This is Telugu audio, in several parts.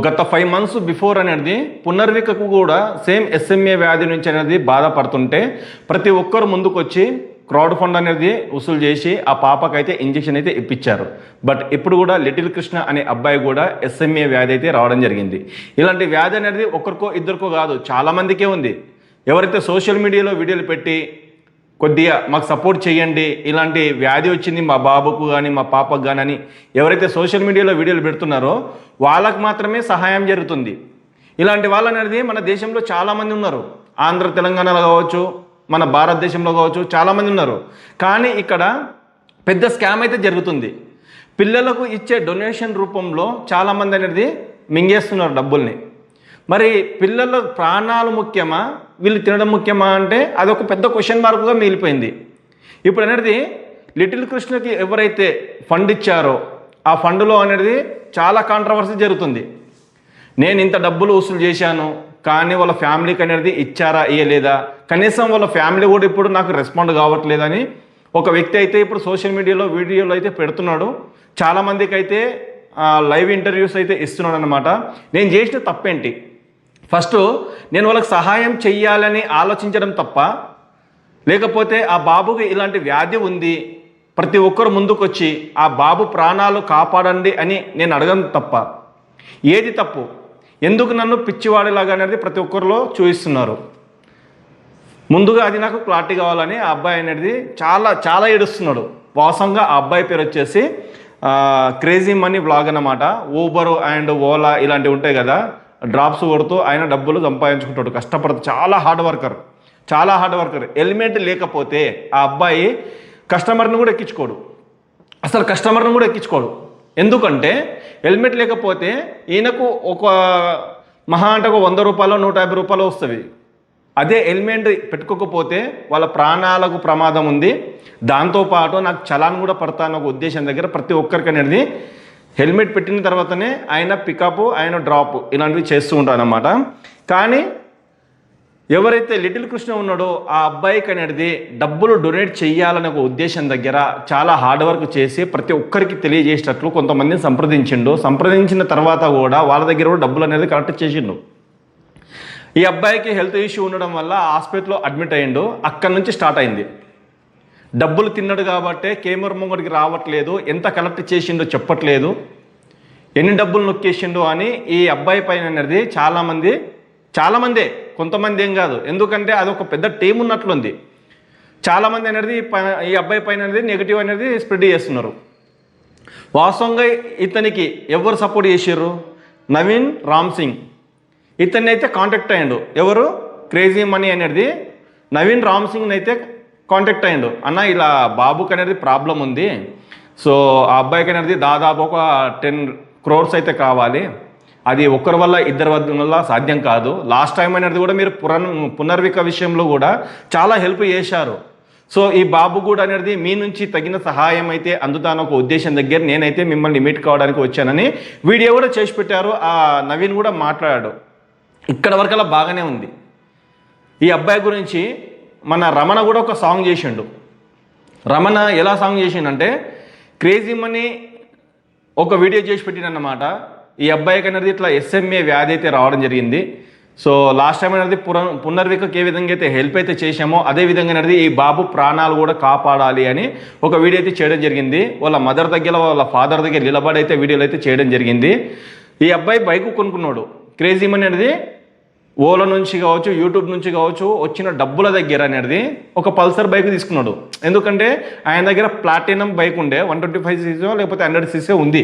గత 5 months బిఫోర్ అనేది పునర్వికకు కూడా సేమ్ ఎస్ఎంఏ వ్యాధి నుంచి అనేది బాధపడుతుంటే ప్రతి ఒక్కరు ముందుకొచ్చి క్రౌడ్ ఫండ్ అనేది వసూలు చేసి ఆ పాపకైతే ఇంజెక్షన్ అయితే ఇప్పించారు. బట్ ఇప్పుడు కూడా లిటిల్ కృష్ణ అనే అబ్బాయి కూడా ఎస్ఎంఏ వ్యాధి అయితే రావడం జరిగింది. ఇలాంటి వ్యాధి అనేది ఒకరికో ఇద్దరికో కాదు, చాలామందికే ఉంది. ఎవరైతే సోషల్ మీడియాలో వీడియోలు పెట్టి కొద్దిగా మాకు సపోర్ట్ చేయండి, ఇలాంటి వ్యాధి వచ్చింది మా బాబుకు కానీ మా పాపకు కానీ అని ఎవరైతే సోషల్ మీడియాలో వీడియోలు పెడుతున్నారో వాళ్ళకు మాత్రమే సహాయం జరుగుతుంది. ఇలాంటి వాళ్ళు అనేది మన దేశంలో చాలామంది ఉన్నారు. ఆంధ్ర తెలంగాణలో కావచ్చు, మన భారతదేశంలో కావచ్చు, చాలామంది ఉన్నారు. కానీ ఇక్కడ పెద్ద స్కామ్ అయితే జరుగుతుంది. పిల్లలకు ఇచ్చే డొనేషన్ రూపంలో చాలామంది అనేది మింగేస్తున్నారు డబ్బుల్ని. మరి పిల్లల ప్రాణాలు ముఖ్యమా, వీళ్ళు తినడం ముఖ్యమా అంటే అదొక పెద్ద క్వశ్చన్ మార్క్గా మిగిలిపోయింది. ఇప్పుడు అనేది లిటిల్ కృష్ణకి ఎవరైతే ఫండ్ ఇచ్చారో ఆ ఫండ్లో అనేది చాలా కాంట్రవర్సీ జరుగుతుంది. నేను ఇంత డబ్బులు వసూలు చేశాను కానీ వాళ్ళ ఫ్యామిలీకి అనేది ఇచ్చారా ఇయ్యలేదా, కనీసం వాళ్ళ ఫ్యామిలీ కూడా ఇప్పుడు నాకు రెస్పాండ్ కావట్లేదని ఒక వ్యక్తి అయితే ఇప్పుడు సోషల్ మీడియాలో వీడియోలు అయితే పెడుతున్నాడు. చాలామందికి అయితే లైవ్ ఇంటర్వ్యూస్ అయితే ఇస్తున్నాడు అనమాట. నేను చేసిన తప్పేంటి, ఫస్ట్ నేను వాళ్ళకి సహాయం చెయ్యాలని ఆలోచించడం తప్ప, లేకపోతే ఆ బాబుకి ఇలాంటి వ్యాధి ఉంది ప్రతి ఒక్కరు ముందుకొచ్చి ఆ బాబు ప్రాణాలు కాపాడండి అని నేను అడగడం తప్ప, ఏది తప్పు? ఎందుకు నన్ను పిచ్చివాడిలాగా అనేది ప్రతి ఒక్కరిలో చూపిస్తున్నారు. ముందుగా అది నాకు క్లారిటీ కావాలని ఆ అబ్బాయి అనేది చాలా చాలా ఏడుస్తున్నాడు. వాస్తవంగా ఆ అబ్బాయి పేరు వచ్చేసి క్రేజీ మనీ వ్లాగ్ అన్నమాట. ఊబర్ అండ్ ఓలా ఇలాంటివి ఉంటాయి కదా, డ్రాప్స్ కొడుతూ ఆయన డబ్బులు సంపాదించుకుంటాడు, కష్టపడుతూ చాలా హార్డ్ వర్కర్. హెల్మెట్ లేకపోతే ఆ అబ్బాయి కస్టమర్ని కూడా ఎక్కించుకోడు. ఎందుకంటే హెల్మెట్ లేకపోతే ఈయనకు ఒక మహా అంటే ఒక 100 రూపాయలు 150 రూపాయలు వస్తుంది. అదే హెల్మెట్ పెట్టుకోకపోతే వాళ్ళ ప్రాణాలకు ప్రమాదం ఉంది. దాంతోపాటు నాకు చలాన్ కూడా పడతాను ఒక ఉద్దేశం దగ్గర ప్రతి ఒక్కరికి అనేది హెల్మెట్ పెట్టిన తర్వాతనే ఆయన పికప్ ఆయన డ్రాప్ ఇలాంటివి చేస్తూ ఉంటారు అన్నమాట. కానీ ఎవరైతే లిటిల్ కృష్ణ ఉన్నాడో ఆ అబ్బాయికి అనేది డబ్బులు డొనేట్ చేయాలనే ఒక ఉద్దేశం దగ్గర చాలా హార్డ్ వర్క్ చేసి ప్రతి ఒక్కరికి తెలియజేసేటట్లు కొంతమందిని సంప్రదించిన తర్వాత కూడా వాళ్ళ దగ్గర కూడా డబ్బులు అనేది కలెక్ట్ చేసిండు. ఈ అబ్బాయికి హెల్త్ ఇష్యూ ఉండడం వల్ల హాస్పిటల్లో అడ్మిట్ అయ్యిండు. అక్కడి నుంచి స్టార్ట్ అయింది. డబ్బులు తిన్నాడు కాబట్టే కెమెరా ముంగడికి రావట్లేదు, ఎంత కలెక్ట్ చేసిండో చెప్పట్లేదు, ఎన్ని డబ్బులు నొక్కేసిండో అని ఈ అబ్బాయి పైన అనేది చాలామందే, కొంతమంది ఏం కాదు, ఎందుకంటే అదొక పెద్ద టీం ఉన్నట్లుంది. చాలామంది అనేది ఈ అబ్బాయి పైన అనేది నెగిటివ్ అనేది స్ప్రెడ్ చేస్తున్నారు. వాస్తవంగా ఇతనికి ఎవరు సపోర్ట్ చేసారు? నవీన్ రామ్ సింగ్. ఇతన్ని అయితే కాంటాక్ట్ అయ్యాడు. ఎవరు? క్రేజీ మనీ అనేది నవీన్ రామ్ సింగ్ని అయితే కాంటాక్ట్ అయ్యాడు. అన్న ఇలా బాబుకి అనేది ప్రాబ్లం ఉంది, సో ఆ అబ్బాయికి అనేది దాదాపు ఒక 10 crores అయితే కావాలి, అది ఒక్కరి వల్ల ఇద్దరి వల్ల సాధ్యం కాదు. లాస్ట్ టైం అనేది కూడా మీరు పునర్విక విషయంలో కూడా చాలా హెల్ప్ చేశారు. సో ఈ బాబు కూడా అనేది మీ నుంచి తగిన సహాయం అయితే అందుతాను ఒక ఉద్దేశం దగ్గర నేనైతే మిమ్మల్ని మీట్ కావడానికి వచ్చానని వీడియో కూడా చేసి పెట్టారు. ఆ నవీన్ కూడా మాట్లాడాడు. ఇక్కడ వరకల్లా బాగానే ఉంది. ఈ అబ్బాయి గురించి మన రమణ కూడా ఒక సాంగ్ చేసిండు. రమణ ఎలా సాంగ్ చేసిండంటే క్రేజీ మనీ ఒక వీడియో చేసి పెట్టినన్నమాట. ఈ అబ్బాయికి అనేది ఇట్లా ఎస్ఎంఏ వ్యాధి అయితే రావడం జరిగింది. సో లాస్ట్ టైం అనేది పునర్వికకి ఏ విధంగా అయితే హెల్ప్ అయితే చేశామో అదే విధంగా అనేది ఈ బాబు ప్రాణాలు కూడా కాపాడాలి అని ఒక వీడియో అయితే చేయడం జరిగింది. వాళ్ళ మదర్ దగ్గర వాళ్ళ ఫాదర్ దగ్గర నిలబడి అయితే వీడియోలు అయితే చేయడం జరిగింది. ఈ అబ్బాయి బైక్ కొనుక్కున్నాడు. క్రేజీ మనీ అనేది ఓలా నుంచి కావచ్చు, యూట్యూబ్ నుంచి కావచ్చు వచ్చిన డబ్బుల దగ్గర అనేది ఒక పల్సర్ బైక్ తీసుకున్నాడు. ఎందుకంటే ఆయన దగ్గర ప్లాటినం బైక్ ఉండే 125cc లేకపోతే 100cc ఉంది.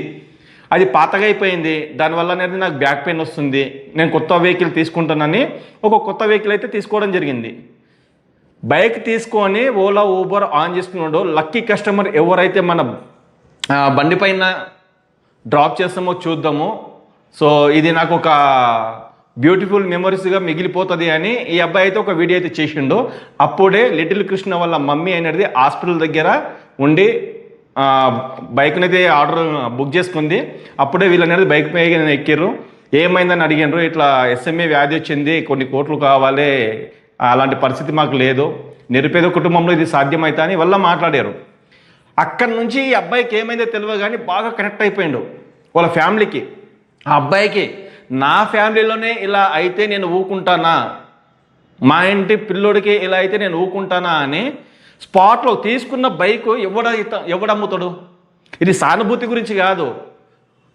అది పాతగా అయిపోయింది. దానివల్ల అనేది నాకు బ్యాక్ పెయిన్ వస్తుంది, నేను కొత్త వెహికల్ తీసుకుంటానని ఒక కొత్త వెహికల్ అయితే తీసుకోవడం జరిగింది. బైక్ తీసుకొని ఓలా ఊబర్ ఆన్ చేసుకున్నాడు. లక్కీ కస్టమర్ ఎవరైతే మన బండి పైన డ్రాప్ చేస్తామో చూద్దాము, సో ఇది నాకు ఒక బ్యూటిఫుల్ మెమరీస్గా మిగిలిపోతుంది అని ఈ అబ్బాయి అయితే ఒక వీడియో అయితే చేసిండు. అప్పుడే లిటిల్ కృష్ణ వాళ్ళ మమ్మీ అనేది హాస్పిటల్ దగ్గర ఉండి బైక్ని అయితే బుక్ చేసుకుంది. అప్పుడే వీళ్ళు అనేది బైక్ పైన ఎక్కిర్రు. ఏమైందని అడిగినారు. ఇట్లా ఎస్ఎంఏ వ్యాధి వచ్చింది, కొన్ని కోట్లు కావాలి, అలాంటి పరిస్థితి మాకు లేదు, నిరుపేద కుటుంబంలో ఇది సాధ్యమైతే అని వల్ల మాట్లాడారు. అక్కడి నుంచి ఈ అబ్బాయికి ఏమైందో తెలియదు కానీ బాగా కనెక్ట్ అయిపోయిండు వాళ్ళ ఫ్యామిలీకి. ఆ అబ్బాయికి నా ఫ్యామిలీలోనే ఇలా అయితే నేను ఊకుంటానా, మా ఇంటి పిల్లోడికి ఇలా అయితే నేను ఊకుంటానా అని స్పాట్లో తీసుకున్న బైక్ ఎవడమ్ముతాడు? ఇది సానుభూతి గురించి కాదు,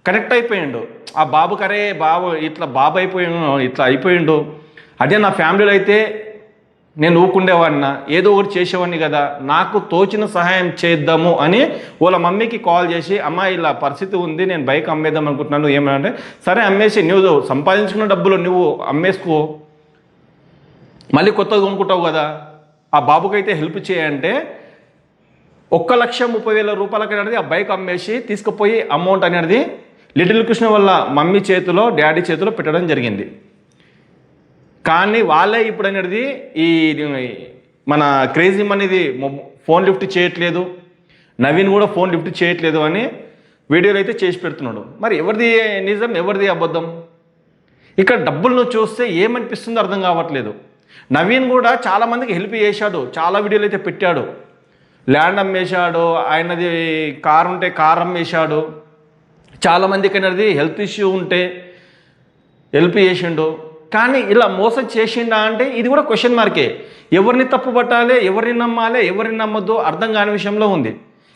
కనెక్ట్ అయిపోయిండు ఆ బాబు. కరే బాబు ఇట్లా బాబు ఇట్లా అయిపోయిండు, అదే నా ఫ్యామిలీలో అయితే నేను ఊకుండేవాడినా, ఏదో ఒకటి చేసేవాడిని కదా, నాకు తోచిన సహాయం చేద్దాము అని వాళ్ళ మమ్మీకి కాల్ చేసి, అమ్మ ఇలా పరిస్థితి ఉంది, నేను బైక్ అమ్మేద్దాం అనుకుంటున్నాను, ఏమంటే సరే అమ్మేసి నువ్వు సంపాదించుకున్న డబ్బులు నువ్వు అమ్మేసుకో, మళ్ళీ కొత్తగా కొనుక్కుంటావు కదా, ఆ బాబుకైతే హెల్ప్ చేయంటే 1,30,000 రూపాయలకి అనేది ఆ బైక్ అమ్మేసి తీసుకుపోయి అమౌంట్ అనేది లిటిల్ కృష్ణ వాళ్ళ మమ్మీ చేతిలో డాడీ చేతిలో పెట్టడం జరిగింది. కానీ వాళ్ళే ఇప్పుడు అనేది ఈ మన క్రేజీ మనీది ఫోన్ లిఫ్ట్ చేయట్లేదు, నవీన్ కూడా ఫోన్ లిఫ్ట్ చేయట్లేదు అని వీడియోలు అయితే చేసి పెడుతున్నాడు. మరి ఎవరిది నిజం, ఎవరిది అబద్ధం? ఇక్కడ డబ్బులను చూస్తే ఏమనిపిస్తుందో అర్థం కావట్లేదు. నవీన్ కూడా చాలామందికి హెల్ప్ చేశాడు, చాలా వీడియోలు అయితే పెట్టాడు, ల్యాండ్ అమ్మేశాడు, ఆయనది కారు ఉంటే కారు అమ్మేశాడు, చాలామందికి అనేది హెల్త్ ఇష్యూ ఉంటే హెల్ప్ చేసిండు. కానీ ఇలా మోసం చేసిండా అంటే ఇది కూడా క్వశ్చన్ మార్కే. ఎవరిని తప్పు పట్టాలి, ఎవరిని నమ్మాలి, ఎవరిని నమ్మద్దు అర్థం కాని విషయంలో ఉంది.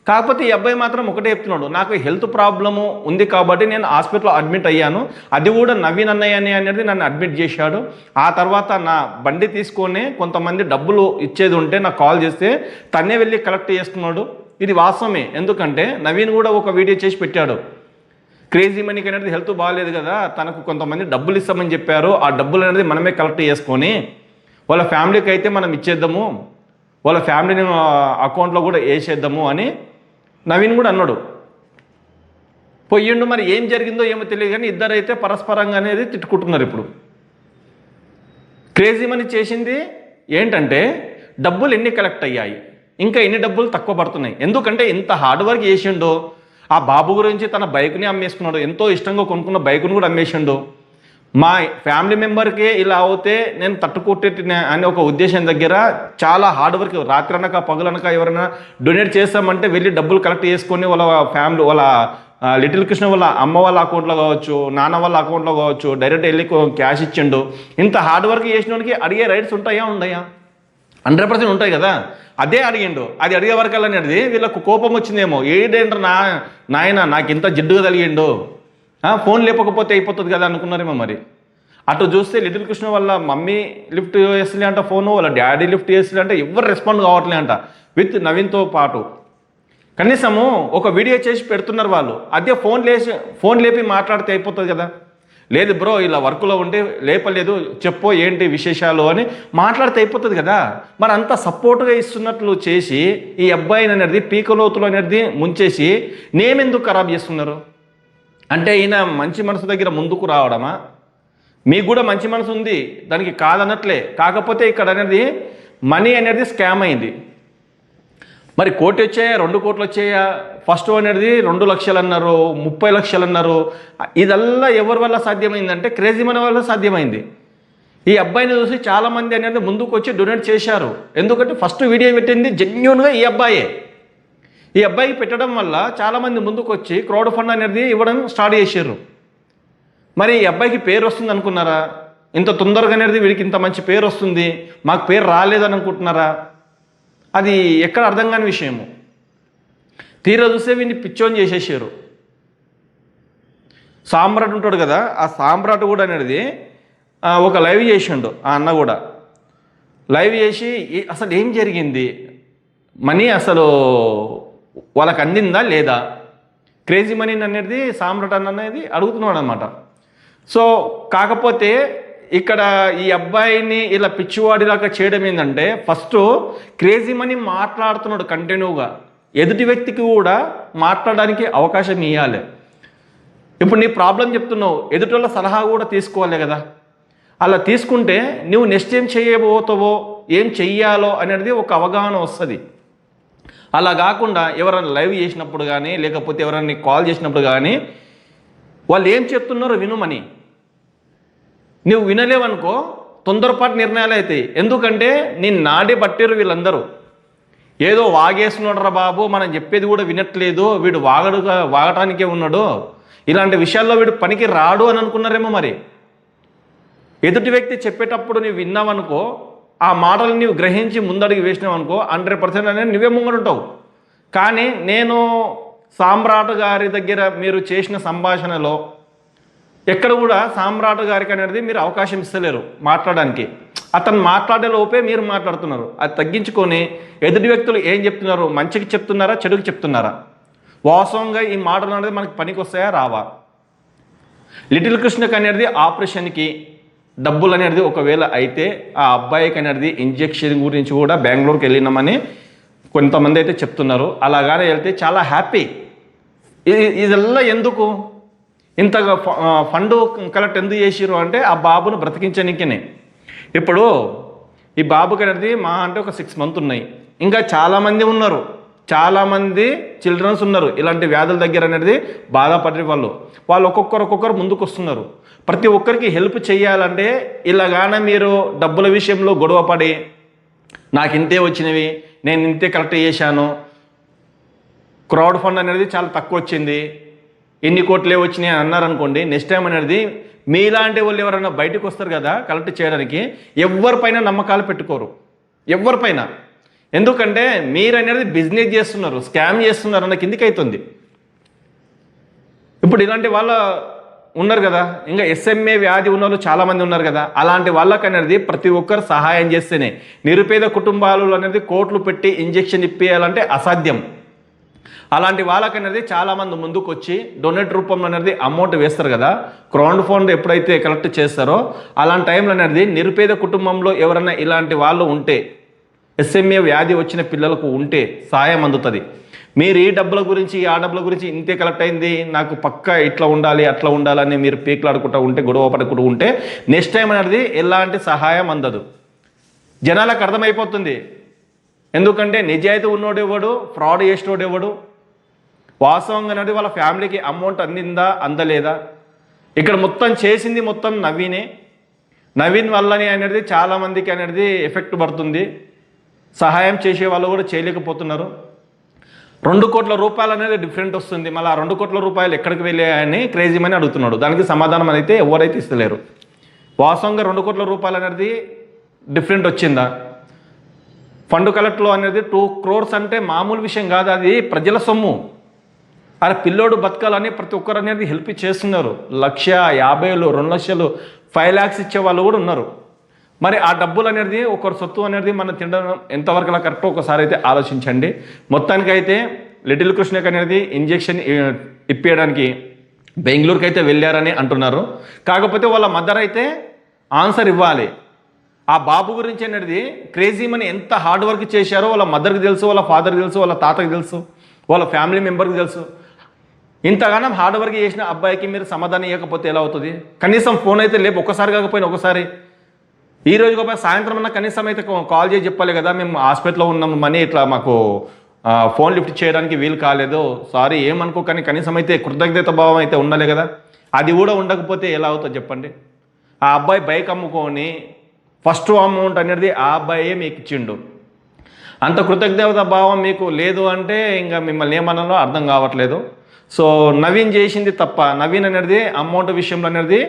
కాకపోతే ఈ అబ్బాయి మాత్రం ఒకటే చెప్తున్నాడు, నాకు హెల్త్ ప్రాబ్లము ఉంది కాబట్టి నేను హాస్పిటల్లో అడ్మిట్ అయ్యాను, అది కూడా నవీన్ అన్నయ్య అనేది నన్ను అడ్మిట్ చేశాడు, ఆ తర్వాత నా బండి తీసుకొని కొంతమంది డబ్బులు ఇచ్చేది ఉంటే నాకు కాల్ చేస్తే తనే వెళ్ళి కలెక్ట్ చేసుకున్నాడు. ఇది వాస్తవమే, ఎందుకంటే నవీన్ కూడా ఒక వీడియో చేసి పెట్టాడు, క్రేజీ మనీకి అనేది హెల్త్ బాగాలేదు కదా, తనకు కొంతమంది డబ్బులు ఇస్తామని చెప్పారు, ఆ డబ్బులు అనేది మనమే కలెక్ట్ చేసుకొని వాళ్ళ ఫ్యామిలీకి అయితే మనం ఇచ్చేద్దాము, వాళ్ళ ఫ్యామిలీని అకౌంట్లో కూడా వేసేద్దాము అని నవీన్ కూడా అన్నాడు. పోయిండు, మరి ఏం జరిగిందో ఏమో తెలియదు కానీ ఇద్దరైతే పరస్పరంగా అనేది తిట్టుకుంటున్నారు. ఇప్పుడు క్రేజీ మనీ చేసింది ఏంటంటే డబ్బులు ఎన్ని కలెక్ట్ అయ్యాయి, ఇంకా ఎన్ని డబ్బులు తక్కువ పడుతున్నాయి, ఎందుకంటే ఇంత హార్డ్ వర్క్ చేసిండో, ఆ బాబు గురించి తన బైక్ని అమ్మేసుకున్నాడు, ఎంతో ఇష్టంగా కొనుక్కున్న బైక్ను కూడా అమ్మేసిండు, మా ఫ్యామిలీ మెంబర్కే ఇలా అవుతే నేను తట్టుకుంటే అనే ఒక ఉద్దేశం దగ్గర చాలా హార్డ్ వర్క్, రాత్రి అనక పగులనక ఎవరైనా డొనేట్ చేస్తామంటే వెళ్ళి డబ్బులు కలెక్ట్ చేసుకొని వాళ్ళ ఫ్యామిలీ వాళ్ళ లిటిల్ కృష్ణ వాళ్ళ అమ్మ వాళ్ళ అకౌంట్లో కావచ్చు, నాన్న వాళ్ళ అకౌంట్లో కావచ్చు డైరెక్ట్ వెళ్ళి క్యాష్ ఇచ్చిండు. ఇంత హార్డ్ వర్క్ చేసిన వాడికి అడిగే రైట్స్ ఉంటాయా? ఉండయా? 100% ఉంటాయి కదా. అదే అడిగిండు, అది అడిగే వరకు అనేది వీళ్ళకు కోపం వచ్చిందేమో, ఏడేంట్రా నాయన నాకు ఇంత జిడ్డుగా తగిలిండు, ఫోన్ లేపకపోతే అయిపోతుంది కదా అనుకున్నారేమో. మరి అటు చూస్తే లిటిల్ కృష్ణ వాళ్ళ మమ్మీ లిఫ్ట్ చేస్తలే అంట ఫోను, వాళ్ళ డాడీ లిఫ్ట్ చేస్తలే అంటే ఎవరు రెస్పాండ్ కావట్లే అంట విత్ నవీన్తో పాటు. కనీసము ఒక వీడియో చేసి పెడుతున్నారు వాళ్ళు, అదే ఫోన్ లేపి మాట్లాడితే అయిపోతుంది కదా. లేదు బ్రో ఇలా వర్క్లో ఉంటే లేపలేదు, చెప్పో ఏంటి విశేషాలు అని మాట్లాడితే అయిపోతుంది కదా. మరి అంత సపోర్ట్గా ఇస్తున్నట్లు చేసి ఈ అబ్బాయిని అనేది పీకలోతులు అనేది ముంచేసి నేమెందుకు ఖరాబ్ చేస్తున్నారు అంటే ఈయన మంచి మనసు దగ్గర ముందుకు రావడమా? మీకు కూడా మంచి మనసు ఉంది, దానికి కాదన్నట్లే. కాకపోతే ఇక్కడ అనేది మనీ అనేది స్కామ్ అయింది. మరి 1 కోటి వచ్చాయా, 2 కోట్లు వచ్చాయా? ఫస్ట్ అనేది 2 లక్షలు అన్నారు, 30 లక్షలు అన్నారు. ఇదల్లా ఎవరి వల్ల సాధ్యమైందంటే క్రేజీ మనీ వల్ల సాధ్యమైంది. ఈ అబ్బాయిని చూసి చాలామంది అనేది ముందుకు వచ్చి డొనేట్ చేశారు. ఎందుకంటే ఫస్ట్ వీడియో పెట్టింది జెన్యూన్గా ఈ అబ్బాయే. ఈ అబ్బాయికి పెట్టడం వల్ల చాలామంది ముందుకు వచ్చి క్రౌడ్ ఫండ్ అనేది ఇవ్వడం స్టార్ట్ చేశారు. మరి ఈ అబ్బాయికి పేరు వస్తుంది అనుకున్నారా? ఇంత తొందరగా అనేది వీడికి ఇంత మంచి పేరు వస్తుంది, మాకు పేరు రాలేదని అనుకుంటున్నారా? అది ఎక్కడ అర్థం కాని విషయము. తీరా చూస్తే వీడిని పిచ్చోని చేసేసారు. సామ్రాట్ ఉంటాడు కదా, ఆ సామ్రాట్ కూడా అనేది ఒక లైవ్ చేసిండు. ఆ అన్న కూడా లైవ్ చేసి అసలు ఏం జరిగింది, మనీ అసలు వాళ్ళకి అందిందా లేదా, క్రేజీ మనీ అనేది సామ్రాట్ అన్న అనేది అడుగుతున్నాడు అనమాట. సో కాకపోతే ఇక్కడ ఈ అబ్బాయిని ఇలా పిచ్చివాడిలాగా చేయడం ఏంటంటే ఫస్ట్ క్రేజీ మనీ మాట్లాడుతున్నాడు కంటిన్యూగా, ఎదుటి వ్యక్తికి కూడా మాట్లాడడానికి అవకాశం ఇవ్వాలి. ఇప్పుడు నీ ప్రాబ్లం చెప్తున్నావు, ఎదుటి వాళ్ళ సలహా కూడా తీసుకోవాలి కదా. అలా తీసుకుంటే నువ్వు నెక్స్ట్ ఏం చేయబోతావో, ఏం చెయ్యాలో అనేది ఒక అవగాహన వస్తుంది. అలా కాకుండా ఎవరైనా లైవ్ చేసినప్పుడు కానీ లేకపోతే ఎవరైనా కాల్ చేసినప్పుడు కానీ వాళ్ళు ఏం చెప్తున్నారో వినుమని. నువ్వు వినలేవనుకో తొందరపాటు నిర్ణయాలు అవుతాయి. ఎందుకంటే నేను నాడే పట్టారు వీళ్ళందరూ, ఏదో వాగేస్తున్నాడు రా బాబు, మనం చెప్పేది కూడా వినట్లేదు, వీడు వాగటానికే ఉన్నాడు, ఇలాంటి విషయాల్లో వీడు పనికి రాడు అని అనుకున్నారేమో మరి. ఎదుటి వ్యక్తి చెప్పేటప్పుడు నీవు విన్నావనుకో, ఆ మాటలు నీవు గ్రహించి ముందడుగు వేసినావు అనుకో 100% అనేది నువ్వే ముంగడుంటావు. కానీ నేను సామ్రాట్ గారి దగ్గర మీరు చేసిన సంభాషణలో ఎక్కడ కూడా సామ్రాట్ గారికి అనేది మీరు అవకాశం ఇస్తలేరు మాట్లాడడానికి. అతను మాట్లాడే లోపే మీరు మాట్లాడుతున్నారు. అది తగ్గించుకొని ఎదుటి వ్యక్తులు ఏం చెప్తున్నారు, మంచికి చెప్తున్నారా చెడుకి చెప్తున్నారా, వాస్తవంగా ఈ మాటలు అనేది మనకి పనికి వస్తాయా రావా. లిటిల్ కృష్ణకి అనేది ఆపరేషన్కి డబ్బులు అనేది ఒకవేళ అయితే ఆ అబ్బాయికి అనేది ఇంజెక్షన్ గురించి కూడా బెంగళూరుకి వెళ్ళినామని కొంతమంది అయితే చెప్తున్నారు. అలాగానే వెళ్తే చాలా హ్యాపీ. ఇదెల్లా ఎందుకు ఇంతగా ఫండ్ కలెక్ట్ ఎందుకు చేసిరు అంటే ఆ బాబును బ్రతికించడానికినే. ఇప్పుడు ఈ బాబుకి అనేది మా అంటే ఒక 6 months ఉన్నాయి. ఇంకా చాలామంది ఉన్నారు, చాలామంది చిల్డ్రన్స్ ఉన్నారు ఇలాంటి వ్యాధుల దగ్గర అనేది బాధపడే వాళ్ళు ఒక్కొక్కరు ముందుకు వస్తున్నారు. ప్రతి ఒక్కరికి హెల్ప్ చేయాలంటే ఇలాగానే మీరు డబ్బుల విషయంలో గొడవ పడి నాకు ఇంతే వచ్చినవి, నేను ఇంతే కలెక్ట్ చేశాను, క్రౌడ్ ఫండ్ అనేది చాలా తక్కువ వచ్చింది, ఎన్ని కోట్లే వచ్చినాయి అని అన్నారనుకోండి, నెక్స్ట్ టైం అనేది మీలాంటి వాళ్ళు ఎవరైనా బయటకు వస్తారు కదా కలెక్ట్ చేయడానికి, ఎవరిపైన నమ్మకాలు పెట్టుకోరు, ఎవరిపైన. ఎందుకంటే మీరు అనేది బిజినెస్ చేస్తున్నారు, స్కామ్ చేస్తున్నారు అన్న కిందికి అవుతుంది. ఇప్పుడు ఇలాంటి వాళ్ళ ఉన్నారు కదా, ఇంకా SMA వ్యాధి ఉన్న వాళ్ళు చాలామంది ఉన్నారు కదా, అలాంటి వాళ్ళకి అనేది ప్రతి ఒక్కరు సహాయం చేస్తేనే. నిరుపేద కుటుంబాలు అనేది కోట్లు పెట్టి ఇంజెక్షన్ ఇప్పియాలంటే అసాధ్యం. అలాంటి వాళ్ళకి అనేది చాలామంది ముందుకు వచ్చి డొనేట్ రూపంలో అనేది అమౌంట్ వేస్తారు కదా, క్రౌడ్ ఫండ్ ఎప్పుడైతే కలెక్ట్ చేస్తారో అలాంటి టైంలో అనేది నిరుపేద కుటుంబంలో ఎవరైనా ఇలాంటి వాళ్ళు ఉంటే, SMA వ్యాధి వచ్చిన పిల్లలకు ఉంటే సాయం అందుతుంది. మీరు ఈ డబ్బుల గురించి ఆ డబ్బుల గురించి ఇంతే కలెక్ట్ అయింది, నాకు పక్కా ఇట్లా ఉండాలి అట్లా ఉండాలని మీరు పీకులాడుకుంటూ ఉంటే, గొడవ పడుకుంటూ ఉంటే నెక్స్ట్ టైం అనేది ఎలాంటి సహాయం అందదు. జనాలకు అర్థమైపోతుంది. ఎందుకంటే నిజాయితీ ఉన్నోడెవడు, ఫ్రాడ్ చేసినోడెవడు, వాస్తవంగా అనేది వాళ్ళ ఫ్యామిలీకి అమౌంట్ అందిందా అందలేదా. ఇక్కడ మొత్తం చేసింది మొత్తం నవీన్ వల్లని అనేది చాలామందికి అనేది ఎఫెక్ట్ పడుతుంది. సహాయం చేసే వాళ్ళు కూడా చేయలేకపోతున్నారు. 2 కోట్ల రూపాయలు అనేది డిఫరెంట్ వస్తుంది. మళ్ళీ ఆ 2 కోట్ల రూపాయలు ఎక్కడికి వెళ్ళాయని క్రేజీ మని అడుగుతున్నాడు. దానికి సమాధానం అయితే ఎవరైతే ఇస్తలేరు. వాస్తవంగా 2 కోట్ల రూపాయలు అనేది డిఫరెంట్ వచ్చిందా? ఫండ్ కలెక్ట్లో అనేది 2 crores అంటే మామూలు విషయం కాదు, అది ప్రజల సొమ్ము. అరే పిల్లోడు బతకాలని ప్రతి ఒక్కరు అనేది హెల్ప్ చేస్తున్నారు. 1,50,000, 2 లక్షలు, 5 lakhs ఇచ్చే వాళ్ళు కూడా ఉన్నారు. మరి ఆ డబ్బులు అనేది ఒకరి సొత్తు అనేది మనం తినడం ఎంతవరకు అలా కరెక్టో ఒకసారి అయితే ఆలోచించండి. మొత్తానికైతే లిటిల్ కృష్ణకి అనేది ఇంజెక్షన్ ఇప్పించడానికి బెంగళూరుకి అయితే వెళ్ళారని అంటున్నారు. కాకపోతే వాళ్ళ మదర్ అయితే ఆన్సర్ ఇవ్వాలి. ఆ బాబు గురించి అనేది క్రేజీ మని ఎంత హార్డ్ వర్క్ చేశారో వాళ్ళ మదర్కి తెలుసు, వాళ్ళ ఫాదర్కి తెలుసు, వాళ్ళ తాతకి తెలుసు, వాళ్ళ ఫ్యామిలీ మెంబర్కి తెలుసు. ఇంతగానం హార్డ్ వర్క్ చేసిన అబ్బాయికి మీరు సమాధానం ఇవ్వకపోతే ఎలా అవుతుంది? కనీసం ఫోన్ అయితే లేపు, ఒక్కసారి కాకపోయినా ఒకసారి, ఈ రోజు కాకపోతే సాయంత్రం అన్నా కనీసం అయితే కాల్ చేసి చెప్పాలి కదా, మేము హాస్పిటల్లో ఉన్నాము, మనీ ఇట్లా మాకు ఫోన్ లిఫ్ట్ చేయడానికి వీలు కాలేదు, సారీ ఏమనుకో, కానీ కనీసం అయితే కృతజ్ఞత భావం అయితే ఉండాలి కదా. అది కూడా ఉండకపోతే ఎలా అవుతుంది చెప్పండి? ఆ అబ్బాయి బైక్ అమ్ముకొని ఫస్ట్ అమౌంట్ అనేది ఆ అబ్బాయే మీకు ఇచ్చిండు. అంత కృతజ్ఞత భావం మీకు లేదు అంటే ఇంకా మిమ్మల్ని ఏమన్నాలో అర్థం కావట్లేదు. సో నవీన్ చేసింది తప్ప, నవీన్ అనేది అమౌంట్ విషయంలో అనేది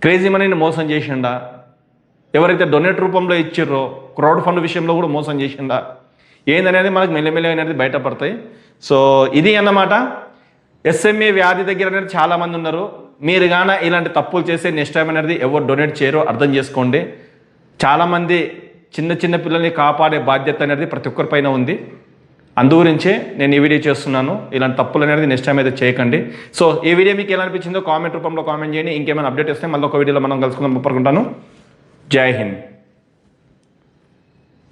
క్రేజీ మనీని మోసం చేసిండా? ఎవరైతే డొనేట్ రూపంలో ఇచ్చిర్రో క్రౌడ్ ఫండ్ విషయంలో కూడా మోసం చేసిండా? ఏందనేది మనకు మెల్లమెల్లగా అనేది బయటపడతాయి. సో ఇది అన్నమాట. SMA వ్యాధి దగ్గర అనేది చాలామంది ఉన్నారు. మీరు కానీ ఇలాంటి తప్పులు చేస్తే నెక్స్ట్ టైం అనేది ఎవరు డొనేట్ చేయరో అర్థం చేసుకోండి. చాలామంది చిన్న పిల్లల్ని కాపాడే బాధ్యత అనేది ప్రతి ఒక్కరిపైన ఉంది. అందుగురించే నేను ఈ వీడియో చేస్తున్నాను. ఇలాంటి తప్పులు అనేది నెక్స్ట్ టైం అయితే చేయకండి. సో ఈ వీడియో మీకు ఎలా అనిపించిందో కామెంట్ రూపంలో కామెంట్ చేయండి. ఇంకేమైనా అప్డేట్ వస్తే మళ్ళీ ఒక వీడియోలో మనం కలుసుకుందాం. ఒప్పుకుంటాను. జై హింద్.